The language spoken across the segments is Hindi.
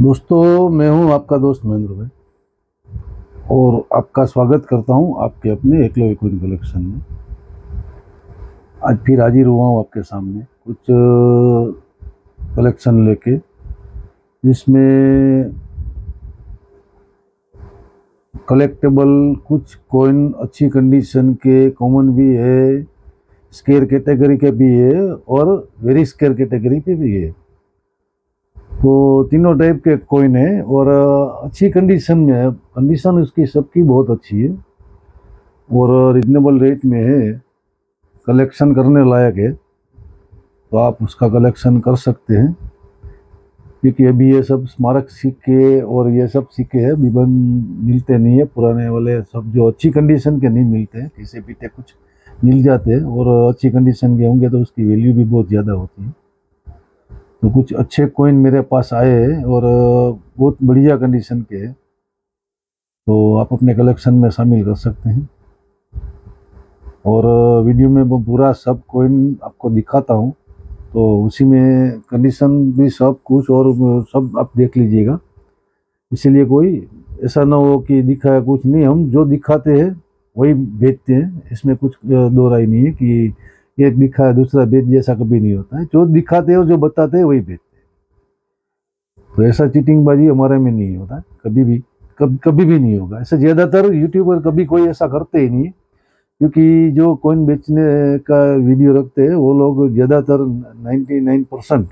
दोस्तों, मैं हूं आपका दोस्त महेंद्र भाई और आपका स्वागत करता हूं आपके अपने एकलव्य कॉइन कलेक्शन में। आज फिर हाजिर हुआ हूं आपके सामने कुछ कलेक्शन लेके, जिसमें कलेक्टेबल कुछ कॉइन अच्छी कंडीशन के कॉमन भी है, स्केयर कैटेगरी के भी है और वेरी स्केयर कैटेगरी के भी है। तो तीनों टाइप के कॉइन है और अच्छी कंडीशन में है। कंडीशन उसकी सबकी बहुत अच्छी है और रिजनेबल रेट में है, कलेक्शन करने लायक है। तो आप उसका कलेक्शन कर सकते हैं, क्योंकि अभी ये सब स्मारक सिक्के और ये सब सिक्के हैं विभिन्न मिलते नहीं है। पुराने वाले सब जो अच्छी कंडीशन के नहीं मिलते हैं, किसी पीटे कुछ मिल जाते हैं और अच्छी कंडीशन के होंगे तो उसकी वैल्यू भी बहुत ज़्यादा होती है। तो कुछ अच्छे कॉइन मेरे पास आए हैं और बहुत बढ़िया कंडीशन के हैं, तो आप अपने कलेक्शन में शामिल कर सकते हैं। और वीडियो में वो पूरा सब कॉइन आपको दिखाता हूँ, तो उसी में कंडीशन भी सब कुछ और सब आप देख लीजिएगा। इसीलिए कोई ऐसा ना हो कि दिखाया कुछ नहीं, हम जो दिखाते हैं वही बेचते हैं। इसमें कुछ दो राय नहीं है कि एक दिखाया दूसरा बेच दिया, ऐसा कभी नहीं होता है। जो दिखाते हैं और जो बताते हैं वही बेचते हैं। तो ऐसा चीटिंगबाजी हमारे में नहीं होता है, कभी भी कभी भी नहीं होगा। ऐसे ज़्यादातर यूट्यूबर कभी कोई ऐसा करते ही नहीं है, क्योंकि जो कॉइन बेचने का वीडियो रखते हैं वो लोग ज़्यादातर 99%,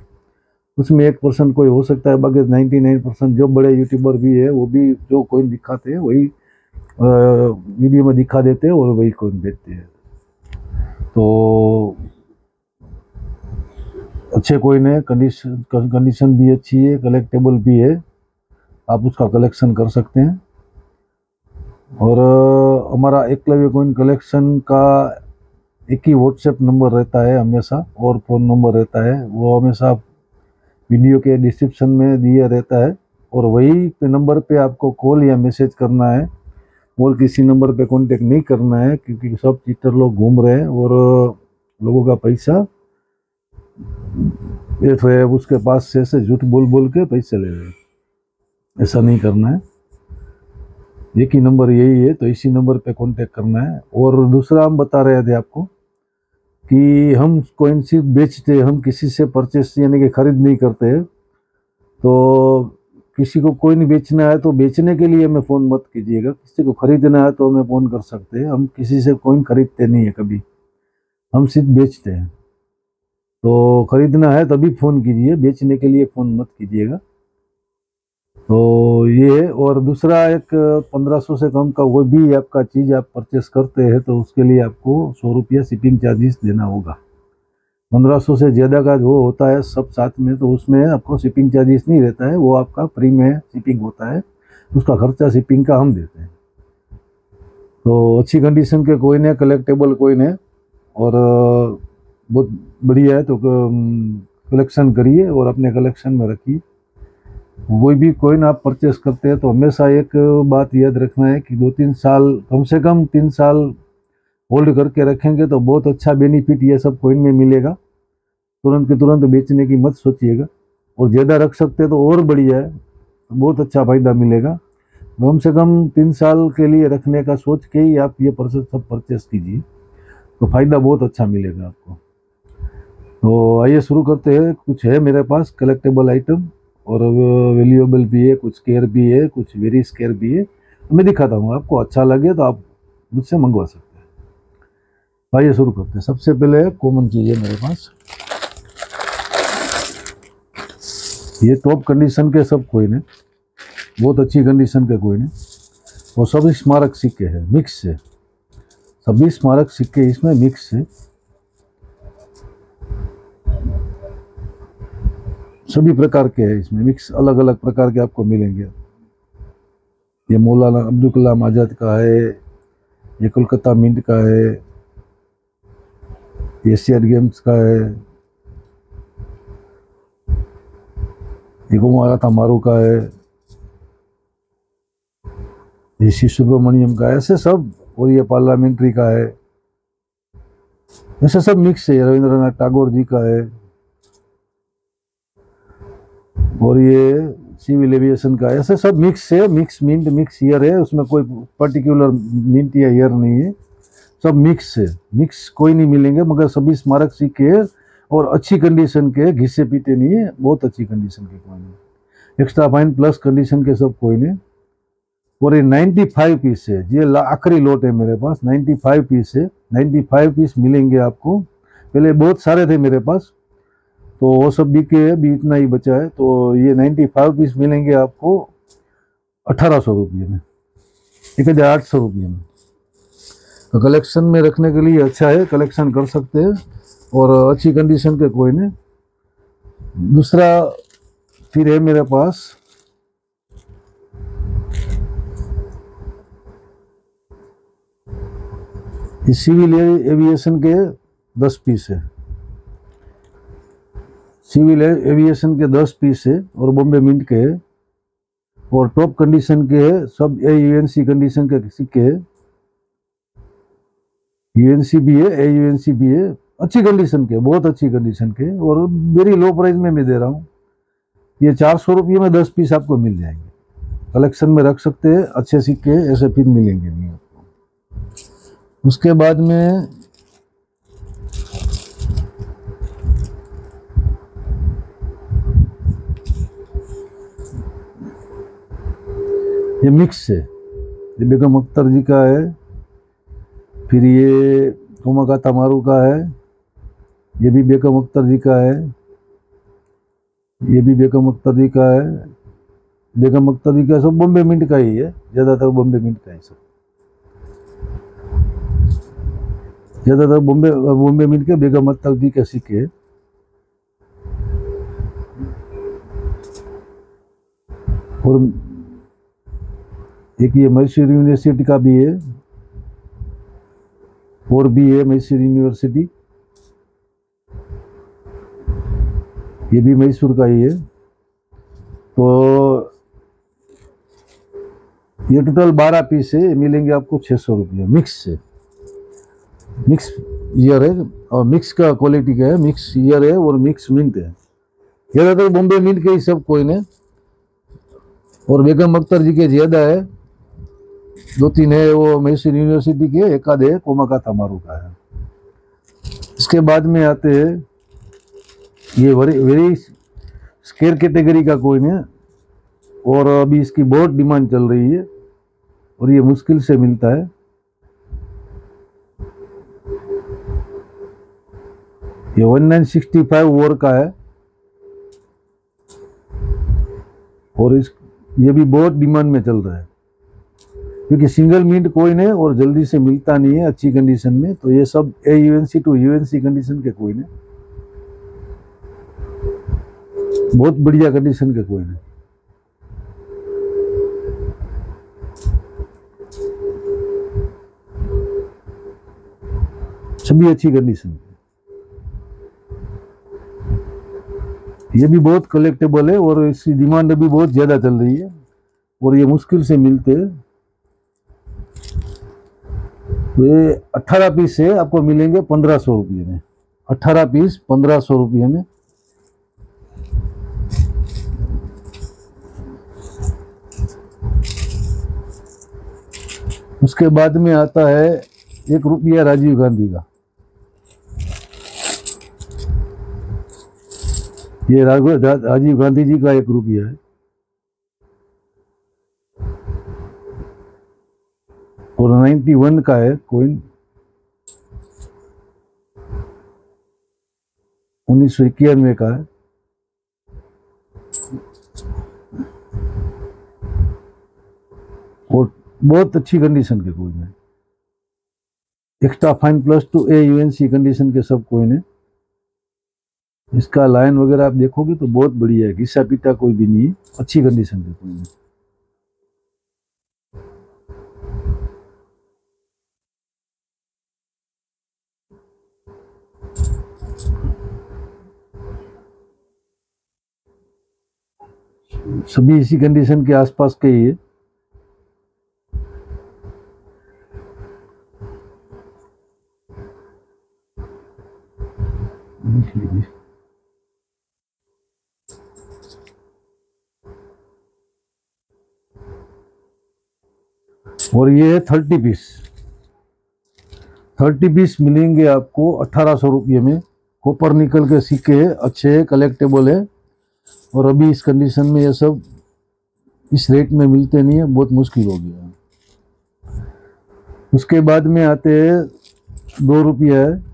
उसमें 1% कोई हो सकता है, बाकी 99% जो बड़े यूट्यूबर भी है वो भी जो कॉइन दिखाते हैं वही वीडियो में दिखा देते हैं और वही कॉइन बेचते हैं। तो अच्छे कॉइन है, कंडीशन भी अच्छी है, कलेक्टेबल भी है, आप उसका कलेक्शन कर सकते हैं। और हमारा एकलव्य कॉइन कलेक्शन का एक ही व्हाट्सएप नंबर रहता है हमेशा, और फ़ोन नंबर रहता है, वो हमेशा वीडियो के डिस्क्रिप्शन में दिया रहता है। और वही पे नंबर पे आपको कॉल या मैसेज करना है, और किसी नंबर पे कांटेक्ट नहीं करना है, क्योंकि सब चीटर लोग घूम रहे हैं और लोगों का पैसा बैठ रहे हैं उसके पास से झूठ बोल बोल के पैसे ले रहे हैं। ऐसा नहीं करना है, एक ही नंबर यही है, तो इसी नंबर पे कांटेक्ट करना है। और दूसरा हम बता रहे थे आपको कि हम कॉइन सिर्फ बेचते हैं, हम किसी से परचेस यानी कि खरीद नहीं करते हैं। तो किसी को कॉइन बेचना है तो बेचने के लिए हमें फ़ोन मत कीजिएगा, किसी को खरीदना है तो हमें फ़ोन कर सकते हैं। हम किसी से कॉइन खरीदते नहीं है कभी, हम सिर्फ बेचते हैं। तो खरीदना है तभी फ़ोन कीजिए, बेचने के लिए फ़ोन मत कीजिएगा। तो ये है। और दूसरा एक 1500 से कम का वो भी आपका चीज़ आप परचेस करते हैं तो उसके लिए आपको 100 रुपया शिपिंग चार्जेस देना होगा। 1500 से ज़्यादा का जो होता है सब साथ में, तो उसमें आपको शिपिंग चार्जेस नहीं रहता है, वो आपका फ्री में शिपिंग होता है, उसका खर्चा शिपिंग का हम देते हैं। तो अच्छी कंडीशन के कॉइन है, कलेक्टेबल कॉइन है और बहुत बढ़िया है। तो कलेक्शन करिए और अपने कलेक्शन में रखिए। कोई भी कॉइन आप परचेस करते हैं तो हमेशा एक बात याद रखना है कि 2-3 साल, कम से कम 3 साल होल्ड करके रखेंगे तो बहुत अच्छा बेनिफिट ये सब कॉइन में मिलेगा। तुरंत के तुरंत बेचने की मत सोचिएगा, और ज़्यादा रख सकते हैं तो और बढ़िया है, बहुत अच्छा फ़ायदा मिलेगा। कम से कम 3 साल के लिए रखने का सोच के ही आप ये सब परचेस कीजिए, तो फ़ायदा बहुत अच्छा मिलेगा आपको। तो आइए शुरू करते हैं। कुछ है मेरे पास कलेक्टेबल आइटम और वैल्यूएबल भी है, कुछ स्केयर भी है, कुछ वेरी स्केयर भी है। मैं दिखाता हूँ, आपको अच्छा लगे तो आप मुझसे मंगवा सकते हैं। आइए शुरू करते हैं। सबसे पहले कॉमन चीज़ है मेरे पास, ये टॉप कंडीशन के सब कॉइन है, बहुत अच्छी कंडीशन के कॉइन है, और सभी स्मारक सिक्के हैं, मिक्स है, सभी स्मारक सिक्के इसमें मिक्स है। सभी प्रकार के हैं इसमें मिक्स, अलग अलग प्रकार के आपको मिलेंगे। ये मौलाना अब्दुल कलाम आज़ाद का है, ये कोलकाता मिंट का है, एशियन गेम्स का है, ये गोमाराता मारू का है, ये श्री सुब्रमण्यम का है, ऐसे सब। और ये पार्लियामेंट्री का है, ऐसे सब मिक्स है। रविंद्रनाथ टैगोर जी का है, और ये सिविल एविएशन का, ऐसे सब मिक्स है, मिक्स मिंट मिक्स ईयर है, उसमें कोई पर्टिकुलर मिंट या ईयर नहीं है, सब मिक्स है। मिक्स कोई नहीं मिलेंगे, मगर सभी स्मारक सिक्के है और अच्छी कंडीशन के, घिसे पीटे नहीं है, बहुत अच्छी कंडीशन के कोई नहीं, एक्स्ट्रा फाइन प्लस कंडीशन के सब कोई नहीं। और ये 95 पीस है, ये आखिरी लोट है मेरे पास, 95 पीस है, 95 पीस मिलेंगे आपको। पहले बहुत सारे थे मेरे पास, तो वो सब बिके, अभी इतना ही बचा है। तो ये 95 पीस मिलेंगे आपको 1800 रुपये में, 1800 रुपये में। तो कलेक्शन में रखने के लिए अच्छा है, कलेक्शन कर सकते हैं, और अच्छी कंडीशन के कोई नहीं। दूसरा फिर है मेरे पास सिविल एविएशन के 10 पीस है, सिविल एविएशन के 10 पीस है और बॉम्बे मिंट के है, और टॉप कंडीशन के है, सब AUNC कंडीशन के सिक्के है, UNC भी है, AUNC भी है, अच्छी कंडीशन के, बहुत अच्छी कंडीशन के, और वेरी लो प्राइस में मैं दे रहा हूँ। ये 400 रुपये में 10 पीस आपको मिल जाएंगे, कलेक्शन में रख सकते हैं, अच्छे सिक्के ऐसे फिर मिलेंगे नहीं आपको। उसके बाद में ये मिक्स है, ये बेगम अख्तर जी का है, फिर ये कोमाका तमारू का है, ये भी बेगम अख्तर जी का है, ये भी बेगम अख्तर जी का है। बेगम अख्तर जी का सब बॉम्बे मिंट का ही है, ज़्यादातर बॉम्बे मिंट का ही सब, ज़्यादातर बॉम्बे मिंट के बेगम अख्तर जी के सिक्के। और एक ये मैसूर यूनिवर्सिटी का भी है, और भी है मैसूर यूनिवर्सिटी, ये भी मैसूर का ही है। तो ये टोटल 12 पीस है, मिलेंगे आपको 600 रुपये, मिक्स से, मिक्स ईयर है, और मिक्स का क्वालिटी का है, मिक्स ईयर है और मिक्स मिंट है, ज़्यादातर बॉम्बे मिंट के ही सब कोई ने, और बेगम अख्तर जी के ज़्यादा है, 2-3 है वो मैसूर यूनिवर्सिटी के, एक आध है कोमाका तमारू का है। इसके बाद में आते हैं ये वेरी स्केयर कैटेगरी का कोइन है, और अभी इसकी बहुत डिमांड चल रही है, और ये मुश्किल से मिलता है। ये 1965 वॉर का है, और ये भी बहुत डिमांड में चल रहा है, क्योंकि सिंगल मिंट कोइन है और जल्दी से मिलता नहीं है अच्छी कंडीशन में। तो ये सब AUNC to UNC कंडीशन के कोइन है, बहुत बढ़िया कंडीशन के कोइन है। सभी अच्छी कंडीशन के, ये भी बहुत कलेक्टेबल है, और इसकी डिमांड अभी बहुत ज़्यादा चल रही है, और ये मुश्किल से मिलते हैं। तो ये 18 पीस है, आपको मिलेंगे 1500 रुपये में, 18 पीस 1500 रुपये में। उसके बाद में आता है 1 रुपया राजीव गांधी का, ये राजीव गांधी जी का 1 रुपया है, और 91 का है कोइन, 1991 का है, और बहुत अच्छी कंडीशन के कोइन है, extra fine plus two AUNC condition के सब कोइन है। इसका लाइन वगैरह आप देखोगे तो बहुत बढ़िया है, घिसा पीटा कोई भी नहीं है, अच्छी कंडीशन के कोइन है। सभी इसी कंडीशन के आसपास के ही है। और ये है 30 पीस। 30 पीस मिलेंगे आपको 1800 रुपये में। कॉपर निकल के सिक्के है, अच्छे है, कलेक्टेबल है। और अभी इस कंडीशन में ये सब इस रेट में मिलते नहीं है, बहुत मुश्किल हो गया। उसके बाद में आते हैं 2 रुपया है,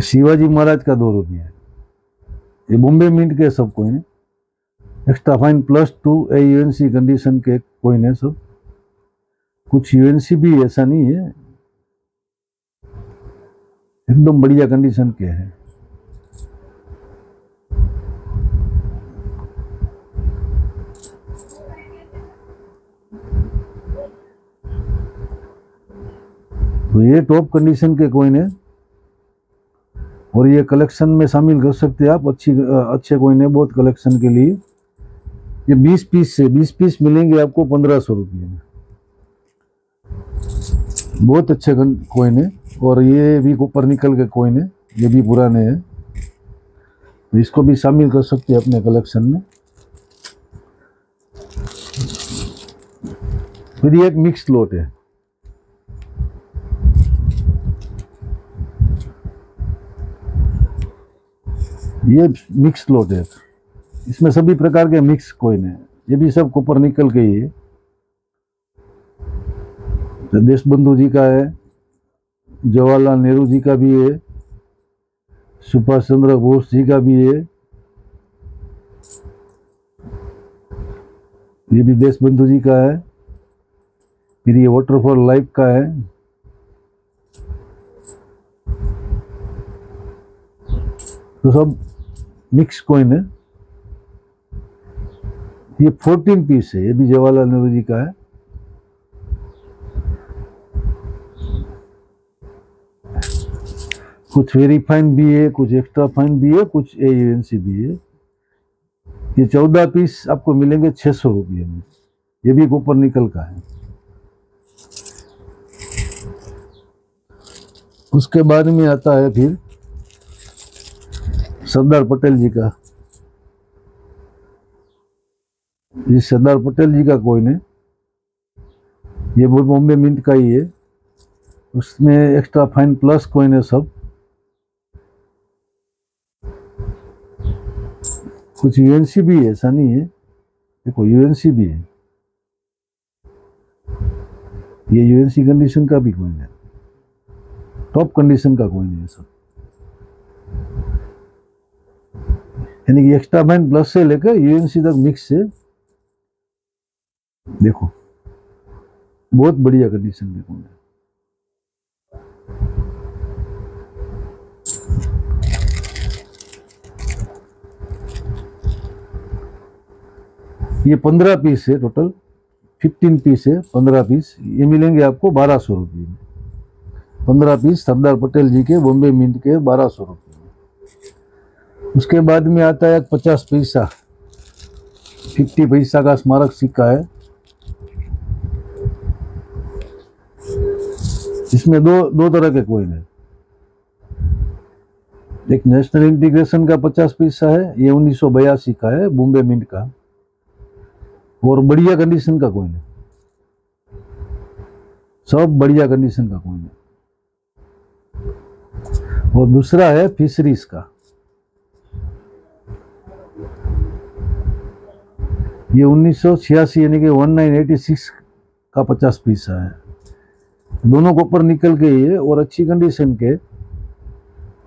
शिवाजी महाराज का 2 रुपया है। ये बॉम्बे मिंट के सब कोइन है, एक्स्ट्रा फाइन +2 यूएनसी कंडीशन के कोइन है सब। कुछ यूएनसी भी ऐसा नहीं है, एकदम बढ़िया कंडीशन के हैं। तो ये टॉप कंडीशन के कोइन है और ये कलेक्शन में शामिल कर सकते हैं आप। अच्छे कोइन है बहुत कलेक्शन के लिए। ये 20 पीस से 20 पीस मिलेंगे आपको 1500 रुपये में। बहुत अच्छे कोइन है और ये भी कॉपर निकल के कोइन है, ये भी पुराने हैं, तो इसको भी शामिल कर सकते हैं अपने कलेक्शन में। फिर ये एक मिक्स लॉट है, ये मिक्स लॉट है, इसमें सभी प्रकार के मिक्स कोइन है। ये भी सब कॉपर निकल के ही है। तो देशबंधु जी का है, जवाहरलाल नेहरू जी का भी है, सुभाष चंद्र बोस जी का भी है, ये भी देशबंधु जी का है। फिर ये वाटर फॉर लाइफ का है। तो सब मिक्स कॉइन है। ये 14 पीस है, ये भी जवाहरलाल नेहरू जी का है। कुछ वेरी फाइन भी है, कुछ एक्स्ट्रा फाइन भी है, कुछ AUNC भी है। ये 14 पीस आपको मिलेंगे 600 रुपये में। ये भी कॉपर निकल का है। उसके बाद में आता है फिर सरदार पटेल जी का। ये सरदार पटेल जी का कोइन है, ये बॉम्बे मिंट का ही है। उसमें एक्स्ट्रा फाइन प्लस कोइन है सब। कुछ यूएनसी भी है, ऐसा नहीं है, देखो यूएनसी भी है। ये यूएनसी कंडीशन का भी कोइन है, टॉप कंडीशन का कोइन है सब। यानी कि एक्स्ट्रा फाइन प्लस से लेकर यूएनसी तक मिक्स है। देखो बहुत बढ़िया कंडीशन के कोइन है। ये 15 पीस है, टोटल 15 पीस है, 15 पीस ये मिलेंगे आपको 1200 रुपये में। 15 पीस सरदार पटेल जी के बॉम्बे मिंट के 1200 रुपये में। उसके बाद में आता है 50 पैसा, 50 पैसा का स्मारक सिक्का है। इसमें दो तरह के कोइन है। एक नेशनल इंटीग्रेशन का 50 पैसा है, ये 1982 का है, बॉम्बे मिंट का, और बढ़िया कंडीशन का कोइन है, सब बढ़िया कंडीशन का कोइन है। और दूसरा है फिशरीज का, ये 1986 यानी कि 1986 का 50 पैसा है। दोनों कॉपर निकल के ही है और अच्छी कंडीशन के,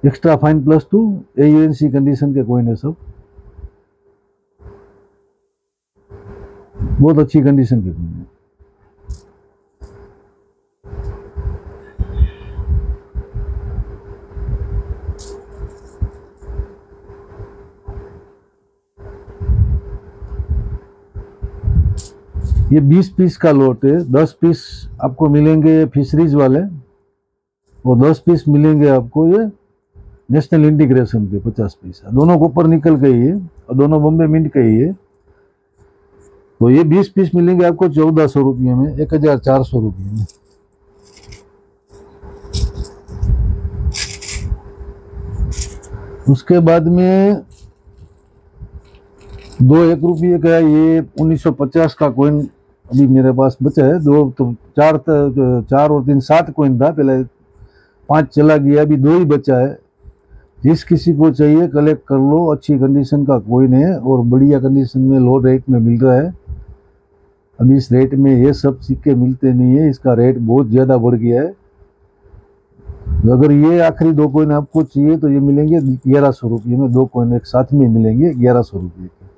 एक्स्ट्रा फाइन +2 AUNC कंडीशन के कोइन है सब, बहुत अच्छी कंडीशन के कोइन है। ये 20 पीस का लॉट है, 10 पीस आपको मिलेंगे फिशरीज वाले और 10 पीस मिलेंगे आपको ये नेशनल इंटीग्रेशन के 50 पैसा। दोनों कॉपर निकल के ही है और दोनों बॉम्बे मिंट के ही है। तो ये 20 पीस मिलेंगे आपको 1400 रुपये में, 1400 रुपये में। उसके बाद में 1 रुपये का ये 1950 का कॉइन अभी मेरे पास बचा है। दो तो चार और 3 7 कॉइन था, पहले 5 चला गया, अभी 2 ही बचा है। जिस किसी को चाहिए कलेक्ट कर लो, अच्छी कंडीशन का कॉइन है और बढ़िया कंडीशन में लो रेट में मिल रहा है। अभी इस रेट में ये सब सिक्के मिलते नहीं है, इसका रेट बहुत ज़्यादा बढ़ गया है। अगर ये आखिरी 2 कॉइन आपको चाहिए तो ये मिलेंगे 1100 रुपये में, 2 कॉइन एक साथ में मिलेंगे 1100 रुपये के।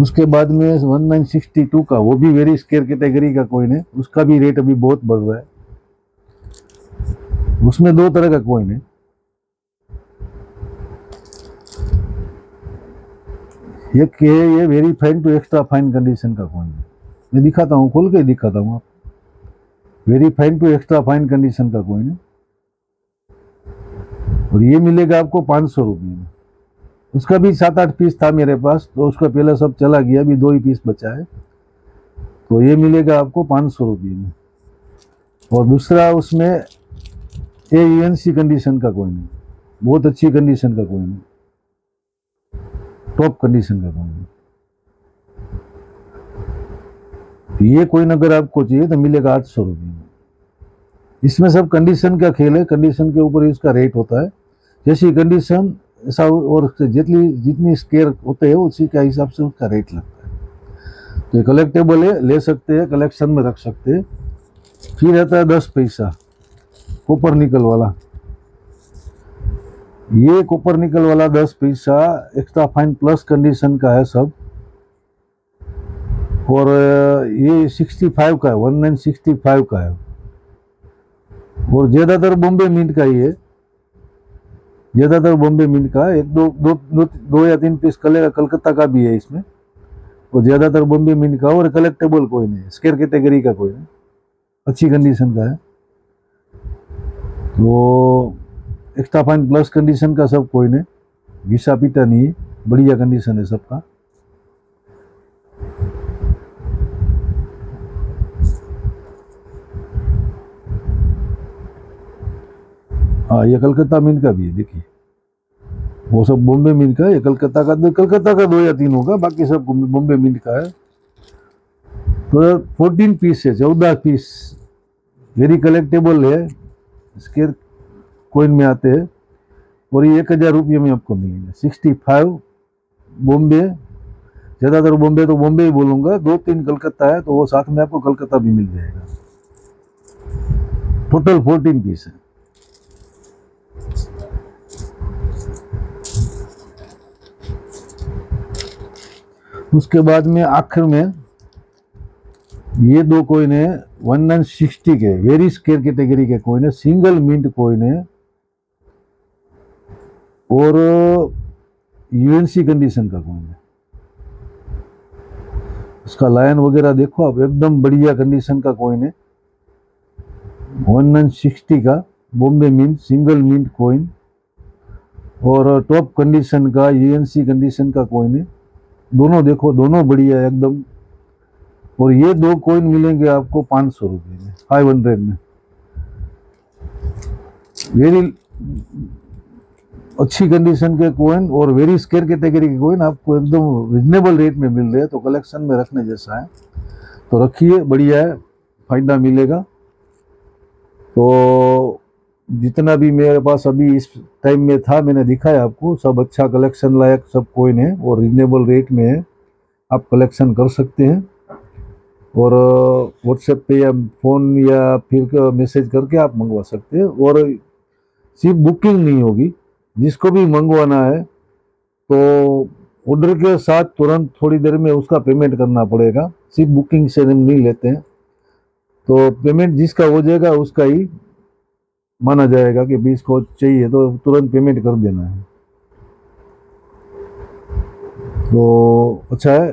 उसके बाद में 1962 का, वो भी वेरी स्केयर कैटेगरी का कॉइन है, उसका भी रेट अभी बहुत बढ़ रहा है। उसमें 2 तरह का कॉइन है, एक है ये very fine to extra fine condition का कॉइन है। मैं दिखाता हूँ, खोल के दिखाता हूँ आपको। Very fine to extra fine condition का कॉइन है और ये मिलेगा आपको 500 रुपये में। उसका भी 7-8 पीस था मेरे पास, तो उसका पहले सब चला गया, अभी 2 ही पीस बचा है। तो ये मिलेगा आपको 500 रुपये में। और दूसरा उसमें AUNC कंडीशन का कॉइन है, बहुत अच्छी कंडीशन का कॉइन है, टॉप कंडीशन का कॉइन है। ये कॉइन अगर आपको चाहिए तो मिलेगा 800 रुपये में। इसमें सब कंडीशन का खेल है, कंडीशन के ऊपर ही उसका रेट होता है। जैसी कंडीशन ऐसा, और जितनी स्केयर होते हैं उसी के हिसाब से उसका रेट लगता है। तो ये कलेक्टेबल है, ले सकते हैं, कलेक्शन में रख सकते हैं। फिर रहता है 10 पैसा कॉपर निकल वाला। ये कॉपर निकल वाला 10 पैसा एक्स्ट्रा फाइन प्लस कंडीशन का है सब, और ये 65 का है, 1965 का है, और ज़्यादातर बॉम्बे मिंट का ही है, ज़्यादातर बॉम्बे मिंट का। 1-2 या 3 पीस कलकत्ता का भी है इसमें, और ज़्यादातर बॉम्बे मिंट का, और कलेक्टेबल कॉइन है, स्केयर कैटेगरी का कॉइन है, अच्छी कंडीशन का है। तो एक्स्ट्रा फाइन प्लस कंडीशन का सब कॉइन है, घिसा पीटा नहीं है, बढ़िया कंडीशन है सबका। हाँ, ये कलकत्ता मिंट का भी है, देखिए वो सब बॉम्बे मिंट का है। ये कलकत्ता का 2 या 3 होगा, बाकी सब बॉम्बे मिंट का है। तो 14 पीस है, 14 पीस वेरी कलेक्टेबल है, स्केयर कॉइन में आते हैं, और ये 1000 रुपये में आपको मिलेंगे। 65 बॉम्बे, ज़्यादातर बॉम्बे तो बॉम्बे ही बोलूँगा, 2-3 कलकत्ता है, तो वो साथ में आपको कलकत्ता भी मिल जाएगा। टोटल 14 पीस है। उसके बाद में आखिर में ये 2 कॉइन है 1960 के, वेरी स्केयर कैटेगरी के कॉइन है, सिंगल मिंट कॉइन है, और UNC कंडीशन का कॉइन है। उसका लाइन वगैरह देखो आप, एकदम बढ़िया कंडीशन का कॉइन है। 1960 का Bombay mint single mint coin, और टॉप कंडीशन का UNC कंडीशन का कॉइन है। दोनों देखो, दोनों बढ़िया है एकदम। और ये 2 कॉइन मिलेंगे आपको 500 रुपये में, 500 में। वेरी अच्छी कंडीशन के कॉइन और वेरी स्केयर कैटेगरी के कॉइन आपको एकदम रिजनेबल रेट में मिल रहे हैं, तो कलेक्शन में रखने जैसा है, तो रखिए, बढ़िया है, फायदा मिलेगा। तो जितना भी मेरे पास अभी इस टाइम में था मैंने दिखाया आपको, सब अच्छा कलेक्शन लायक सब कॉइन है और रिजनेबल रेट में है, आप कलेक्शन कर सकते हैं। और व्हाट्सएप पे या फ़ोन या फिर मैसेज करके आप मंगवा सकते हैं। और सिर्फ बुकिंग नहीं होगी, जिसको भी मंगवाना है तो ऑर्डर के साथ तुरंत थोड़ी देर में उसका पेमेंट करना पड़ेगा, सिर्फ बुकिंग से हम नहीं लेते हैं। तो पेमेंट जिसका हो जाएगा उसका ही माना जाएगा कि 20 को चाहिए तो तुरंत पेमेंट कर देना है। तो अच्छा है,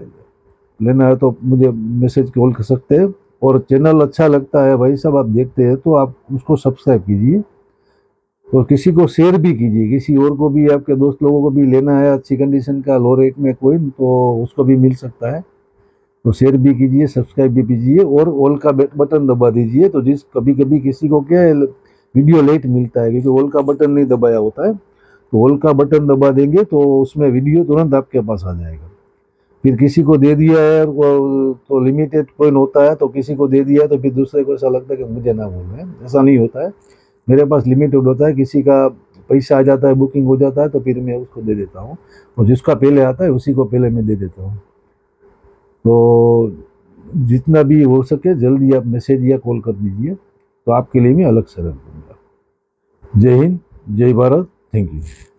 लेना है तो मुझे मैसेज कॉल कर सकते हैं। और चैनल अच्छा लगता है भाई साहब, आप देखते हैं तो आप उसको सब्सक्राइब कीजिए और किसी को शेयर भी कीजिए, किसी और को भी, आपके दोस्त लोगों को भी लेना है अच्छी कंडीशन का लो रेट में कॉइन, तो उसको भी मिल सकता है। तो शेयर भी कीजिए, सब्सक्राइब भी कीजिए और ऑल का बटन दबा दीजिए। तो जिस कभी कभी किसी को क्या है, वीडियो लेट मिलता है क्योंकि ऑल का बटन नहीं दबाया होता है। तो ऑल का बटन दबा देंगे तो उसमें वीडियो तुरंत आपके पास आ जाएगा। फिर किसी को दे दिया है तो लिमिटेड कॉइन होता है, तो किसी को दे दिया है तो फिर दूसरे को ऐसा लगता है कि मुझे ना बोले। ऐसा नहीं होता है, मेरे पास लिमिटेड होता है। किसी का पैसा आ जाता है, बुकिंग हो जाता है, तो फिर मैं उसको दे देता हूँ, और जिसका पहले आता है उसी को पहले मैं दे देता हूँ। तो जितना भी हो सके जल्दी आप मैसेज या कॉल कर दीजिए, तो आपके लिए मैं अलग से रख दूँगा। जय हिंद, जय भारत, थैंक यू।